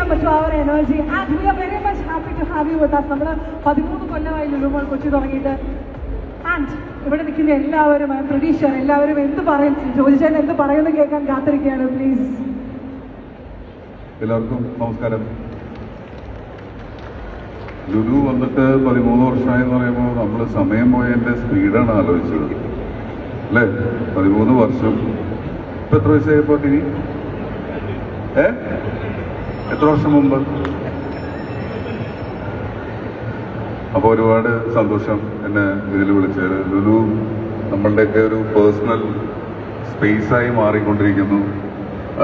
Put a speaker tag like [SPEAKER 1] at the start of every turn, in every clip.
[SPEAKER 1] ചെയ്യാൻ പറ്റും ആ ഒരു energy. And we are very much happy to have you with us. നമ്മൾ 13 കൊല്ലമായി ലുലു മോൾ കൊച്ചി തുടങ്ങിയിട്ട്. ആൻഡ് ഇവിടെ നിൽക്കുന്ന എല്ലാവരും പ്രതീക്ഷ എല്ലാവരും എന്ത് പറയും, ചോദിച്ചാൽ എന്ത് പറയുമെന്ന് കേൾക്കാൻ കാത്തിരിക്കുകയാണ്. പ്ലീസ്.
[SPEAKER 2] എല്ലാവർക്കും നമസ്കാരം. ലുലു വന്നിട്ട് 13 വർഷമായി എന്ന് പറയുമ്പോൾ നമ്മൾ സമയം പോയതിൻ്റെ സ്പീഡാണ് ആലോചിച്ചത് അല്ലേ? 13 വർഷം. ഇപ്പം എത്ര വയസ്സായപ്പോൾ ഇനി എത്ര വർഷം മുമ്പ്? അപ്പോൾ ഒരുപാട് സന്തോഷം എന്നെ ഇതിൽ വിളിച്ചത്. ലുലു നമ്മളുടെയൊക്കെ ഒരു പേഴ്സണൽ സ്പേസായി മാറിക്കൊണ്ടിരിക്കുന്നു.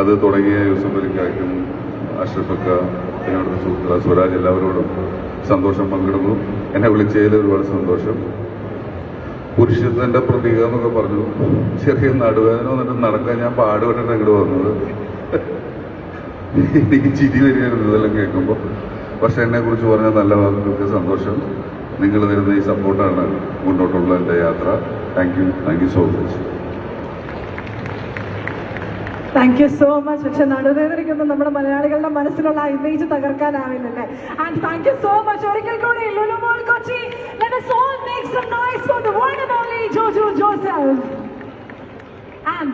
[SPEAKER 2] അത് തുടങ്ങിയ യൂസഫ് അലിക്കായ്ക്കും അഷ്റഫക്ക എന്നോട് സുഹൃത്തുക്കള സ്വരാജ് എല്ലാവരോടും സന്തോഷം പങ്കിടുന്നു. എന്നെ വിളിച്ചതിൽ ഒരുപാട് സന്തോഷം. പുരുഷത്വന്റെ പ്രതീകം എന്നൊക്കെ പറഞ്ഞു. ചെറിയ നടുവേദന വന്നിട്ട് നടക്കാൻ ഞാൻ പാടുപെട്ടിട്ട് ഇങ്ങോട്ട് വന്നത്. എനിക്ക് ചിരി വരികയായിരുന്നു ഇതെല്ലാം കേൾക്കുമ്പോൾ. പക്ഷെ എന്നെ കുറിച്ച് പറഞ്ഞ നല്ല വാക്കുകൾക്ക് സന്തോഷം. നിങ്ങൾ തരുന്ന ഈ സപ്പോർട്ടാണ് മുന്നോട്ടുള്ള എൻ്റെ യാത്ര. Thank you so much.
[SPEAKER 1] Thank you so much. പക്ഷെ നടുവേദനയ്ക്കൊന്നും നമ്മുടെ മലയാളികളുടെ മനസ്സിലുള്ള ആ ഇമേജ് തകർക്കാനാവില്ലല്ലേ. And thank you so much. ഒരിക്കൽ കൂടി ലുലു മോൾ Kochi. Let us all make some noise for the one and only Jojo Joseph. And